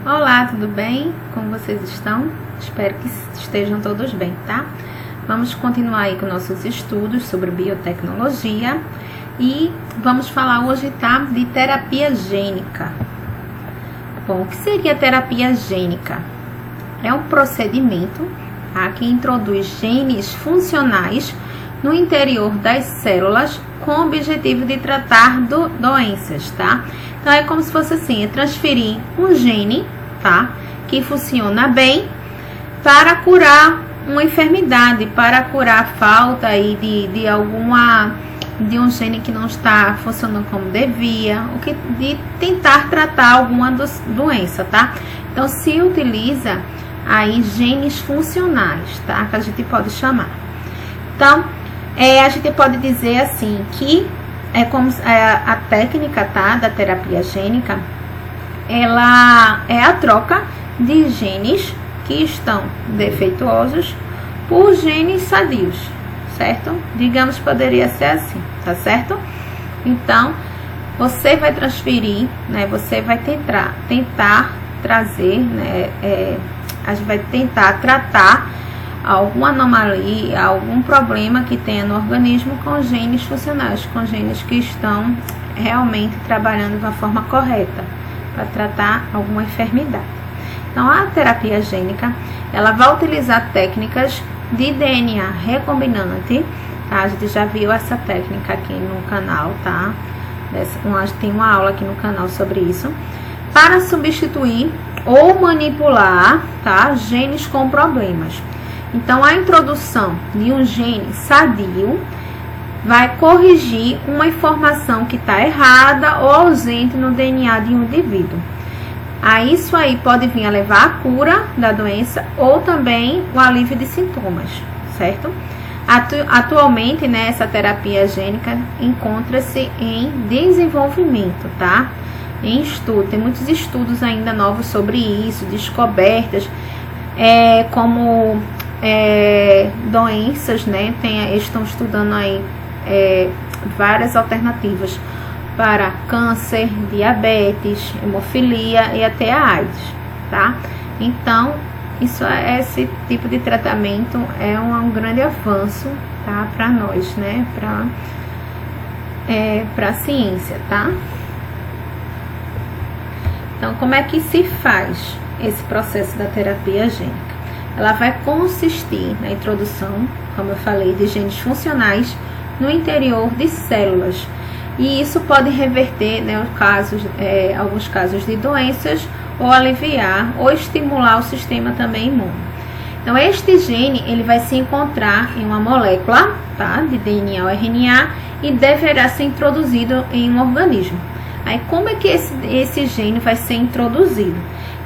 Olá, tudo bem? Como vocês estão? Espero que estejam todos bem, tá? Vamos continuar aí com nossos estudos sobre biotecnologia e vamos falar hoje, tá, de terapia gênica. Bom, o que seria terapia gênica? É um procedimento, tá, que introduz genes funcionais no interior das células com o objetivo de tratar doenças, tá? Então, é como se fosse assim, é transferir um gene, tá, que funciona bem para curar uma enfermidade, para curar a falta aí de um gene que não está funcionando como devia, de tentar tratar alguma doença, tá? Então, se utiliza aí genes funcionais, tá? Que a gente pode chamar. Então, a gente pode dizer assim que é como a técnica, tá, da terapia gênica, ela é a troca de genes que estão defeituosos por genes sadios, certo? Digamos, poderia ser assim, tá certo? Então, você vai transferir, né, você vai tentar trazer, né, a gente vai tentar tratar alguma anomalia, algum problema que tenha no organismo com genes funcionais, com genes que estão realmente trabalhando de uma forma correta para tratar alguma enfermidade. Então, a terapia gênica, ela vai utilizar técnicas de DNA recombinante, tá? A gente já viu essa técnica aqui no canal, tá? Tem uma aula aqui no canal sobre isso, para substituir ou manipular, tá, genes com problemas. Então, a introdução de um gene sadio vai corrigir uma informação que está errada ou ausente no DNA de um indivíduo. Isso aí pode vir a levar à cura da doença ou também o alívio de sintomas, certo? Atualmente, né, essa terapia gênica encontra-se em desenvolvimento, tá? Em estudo, tem muitos estudos ainda novos sobre isso, descobertas, como doenças, né? Estão estudando aí várias alternativas para câncer, diabetes, hemofilia e até a AIDS, tá? Então, esse tipo de tratamento é um grande avanço, tá? Para nós, né? Para a ciência, tá? Então, como é que se faz esse processo da terapia gênica? Ela vai consistir na introdução, como eu falei, de genes funcionais no interior de células. E isso pode reverter, né, alguns casos de doenças, ou aliviar, ou estimular o sistema também imune. Então, este gene, ele vai se encontrar em uma molécula, tá, de DNA ou RNA, e deverá ser introduzido em um organismo. Aí, como é que esse gene vai ser introduzido?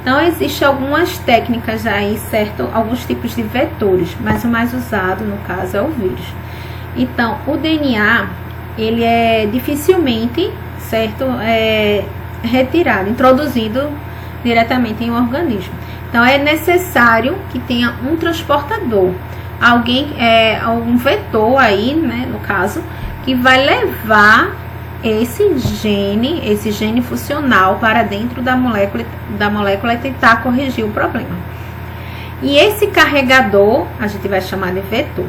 Então, existem algumas técnicas aí, certo? Alguns tipos de vetores, mas o mais usado, no caso, é o vírus. Então, o DNA, ele é dificilmente, certo? Retirado, introduzido diretamente em um organismo. Então, é necessário que tenha um transportador, algum vetor aí, né, no caso, que vai levar esse gene funcional para dentro da molécula e tentar corrigir o problema. E esse carregador, a gente vai chamar de vetor.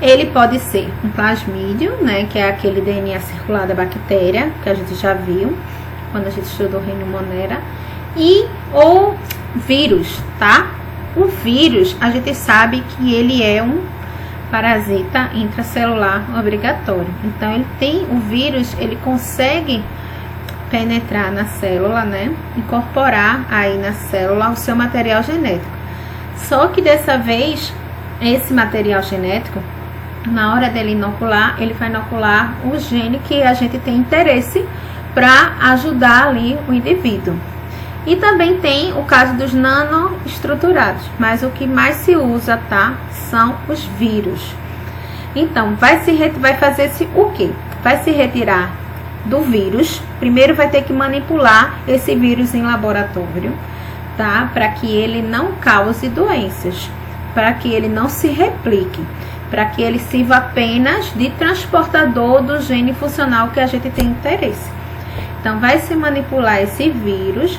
Ele pode ser um plasmídio, né, que é aquele DNA circular da bactéria, que a gente já viu quando a gente estudou o reino Monera, ou vírus, tá? O vírus, a gente sabe que ele é um parasita intracelular obrigatório. Então, o vírus, ele consegue penetrar na célula, né? Incorporar aí na célula o seu material genético. Só que dessa vez, esse material genético, na hora dele inocular, ele vai inocular o gene que a gente tem interesse para ajudar ali o indivíduo. E também tem o caso dos nanoestruturados, mas o que mais se usa, tá, são os vírus. Então, vai fazer o quê? Vai se retirar do vírus. Primeiro vai ter que manipular esse vírus em laboratório, tá? Para que ele não cause doenças, para que ele não se replique, para que ele sirva apenas de transportador do gene funcional que a gente tem interesse. Então, vai se manipular esse vírus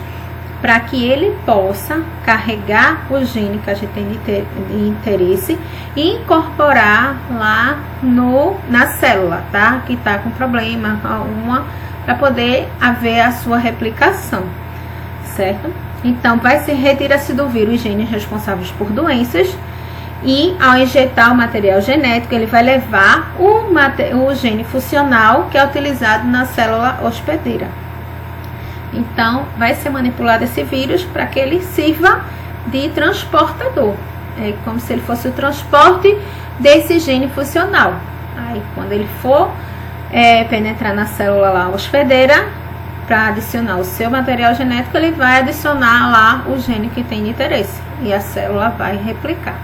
para que ele possa carregar o gene que a gente tem de interesse e incorporar lá na célula, tá? Que tá com problema alguma, para poder haver a sua replicação, certo? Então, retira-se do vírus genes responsáveis por doenças e, ao injetar o material genético, ele vai levar o gene funcional que é utilizado na célula hospedeira. Então, vai ser manipulado esse vírus para que ele sirva de transportador. É como se ele fosse o transporte desse gene funcional. Aí, quando ele for penetrar na célula lá hospedeira, para adicionar o seu material genético, ele vai adicionar lá o gene que tem de interesse. E a célula vai replicar.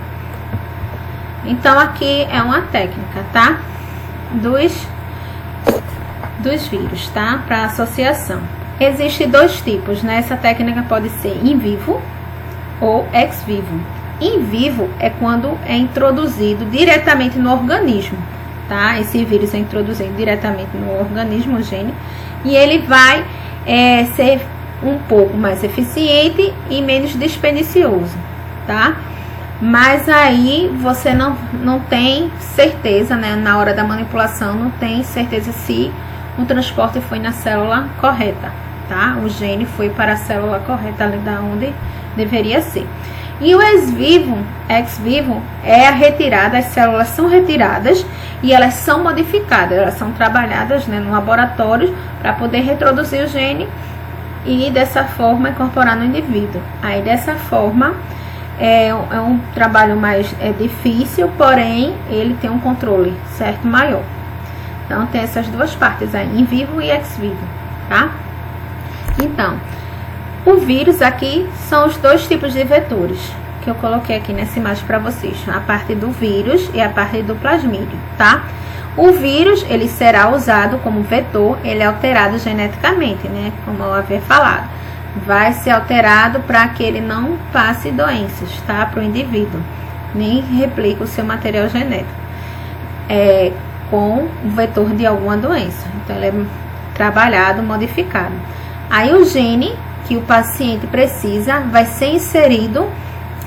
Então, aqui é uma técnica, tá? Dos vírus, tá? Para associação. Existem dois tipos, né? Essa técnica pode ser in vivo ou ex vivo. In vivo é quando é introduzido diretamente no organismo, tá? Esse vírus é introduzido diretamente no organismo, o gene, e ele vai ser um pouco mais eficiente e menos dispendicioso, tá? Mas aí você não tem certeza, né? Na hora da manipulação, não tem certeza se o transporte foi na célula correta, tá? O gene foi para a célula correta, ali da onde deveria ser. E o ex vivo é a retirada, as células são retiradas e elas são modificadas, elas são trabalhadas, né, no laboratório para poder reproduzir o gene e dessa forma incorporar no indivíduo. Aí dessa forma é um trabalho mais difícil, porém ele tem um controle certo maior. Então tem essas duas partes aí, in vivo e ex vivo, tá? Então, o vírus aqui são os dois tipos de vetores que eu coloquei aqui nessa imagem para vocês, a parte do vírus e a parte do plasmídio, tá? O vírus, ele será usado como vetor, ele é alterado geneticamente, né? Como eu havia falado, vai ser alterado para que ele não passe doenças, tá? Para o indivíduo, nem replique o seu material genético com o vetor de alguma doença. Então, ele é trabalhado, modificado. Aí, o gene que o paciente precisa vai ser inserido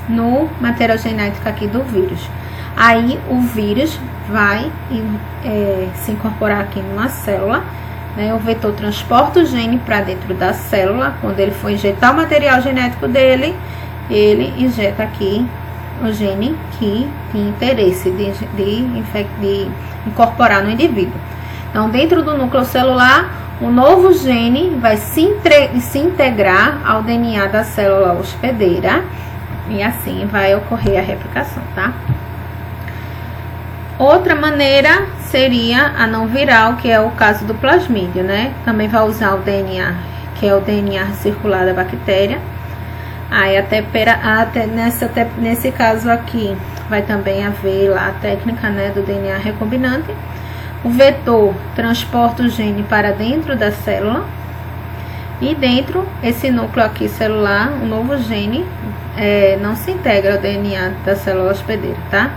no material genético aqui do vírus. Aí, o vírus vai se incorporar aqui numa célula, né? O vetor transporta o gene para dentro da célula. Quando ele for injetar o material genético dele, ele injeta aqui o gene que tem interesse de incorporar no indivíduo. Então, dentro do núcleo celular, o novo gene vai se integrar ao DNA da célula hospedeira e assim vai ocorrer a replicação, tá? Outra maneira seria a não viral, que é o caso do plasmídio, né? Também vai usar o DNA, que é o DNA circular da bactéria. Aí nesse caso aqui vai também haver lá a técnica, né, do DNA recombinante. O vetor transporta o gene para dentro da célula e dentro esse núcleo aqui celular, o novo gene não se integra ao DNA da célula hospedeira, tá?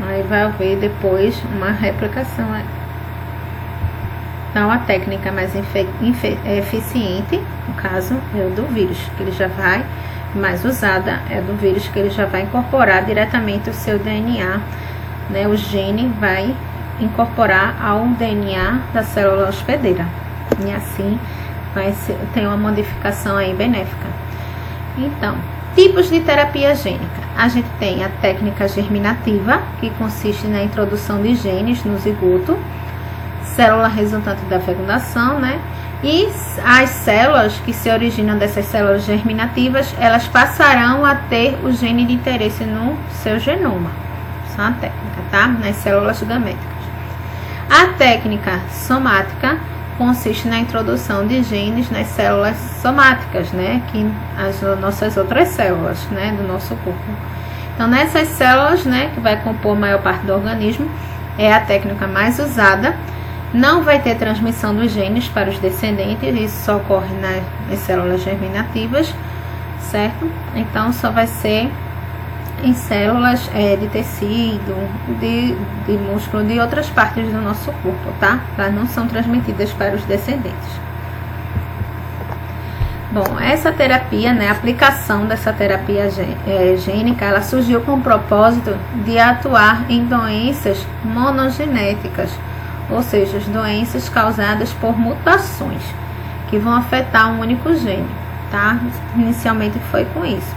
Aí vai haver depois uma replicação. Então, a técnica mais eficiente, no caso, é o do vírus, que ele já vai, mais usada é do vírus, que ele já vai incorporar diretamente o seu DNA, né? O gene vai incorporar ao DNA da célula hospedeira. E assim vai ter uma modificação aí benéfica. Então, tipos de terapia gênica. A gente tem a técnica germinativa, que consiste na introdução de genes no zigoto, célula resultante da fecundação, né? E as células que se originam dessas células germinativas, elas passarão a ter o gene de interesse no seu genoma. Essa é uma técnica, tá? Nas células gaméticas. A técnica somática consiste na introdução de genes nas células somáticas, né? Que as nossas outras células, né? Do nosso corpo. Então, nessas células, né? Que vai compor a maior parte do organismo, é a técnica mais usada. Não vai ter transmissão dos genes para os descendentes, isso só ocorre nas células germinativas, certo? Então, só vai ser em células de tecido, de músculo, de outras partes do nosso corpo, tá? Elas não são transmitidas para os descendentes. Bom, essa terapia, né, a aplicação dessa terapia gênica, ela surgiu com o propósito de atuar em doenças monogenéticas, ou seja, as doenças causadas por mutações que vão afetar um único gene, tá? Inicialmente foi com isso.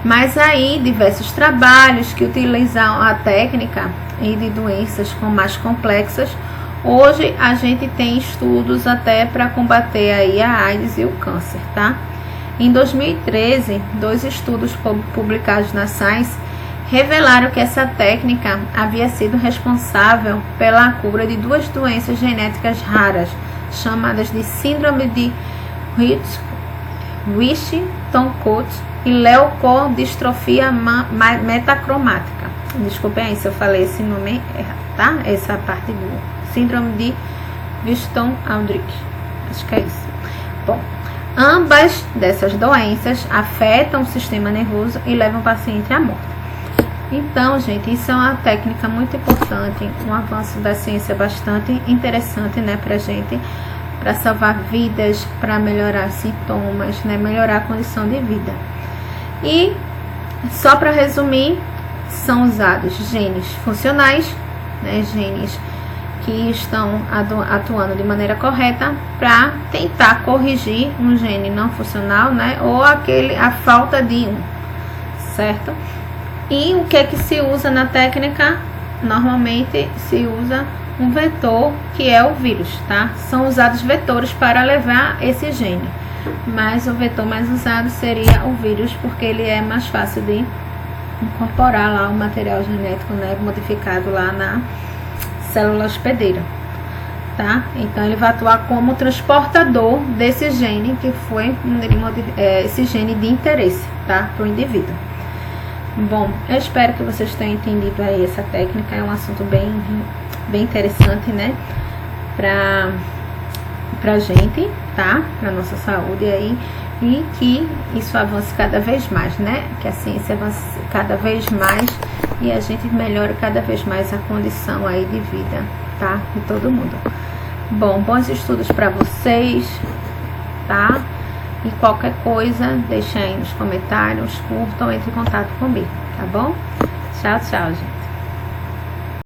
Mas aí, diversos trabalhos que utilizam a técnica e de doenças mais complexas, hoje a gente tem estudos até para combater aí a AIDS e o câncer, tá? Em 2013, 2 estudos publicados na Science revelaram que essa técnica havia sido responsável pela cura de 2 doenças genéticas raras, chamadas de síndrome de Wish-Toncourt e leucodistrofia metacromática. Desculpem aí se eu falei esse nome errado, tá? Essa parte do síndrome de Wish-Toncourt, acho que é isso. Bom, ambas dessas doenças afetam o sistema nervoso e levam o paciente à morte. Então, gente, isso é uma técnica muito importante, um avanço da ciência bastante interessante, né, pra gente, para salvar vidas, para melhorar sintomas, né, melhorar a condição de vida. E, só para resumir, são usados genes funcionais, né, genes que estão atuando de maneira correta para tentar corrigir um gene não funcional, né, ou a falta de um, certo? E o que é que se usa na técnica? Normalmente se usa um vetor, que é o vírus, tá? São usados vetores para levar esse gene, mas o vetor mais usado seria o vírus, porque ele é mais fácil de incorporar lá o material genético, né, modificado lá na célula hospedeira, tá? Então ele vai atuar como transportador desse gene que foi esse gene de interesse, tá, para o indivíduo. Bom, eu espero que vocês tenham entendido aí essa técnica. É um assunto bem interessante, né, pra gente, tá, pra nossa saúde aí, e que isso avance cada vez mais, né, que a ciência avance cada vez mais e a gente melhore cada vez mais a condição aí de vida, tá, de todo mundo. Bom, bons estudos para vocês, tá? E qualquer coisa, deixa aí nos comentários, curtam, entre em contato comigo, tá bom? Tchau, tchau, gente.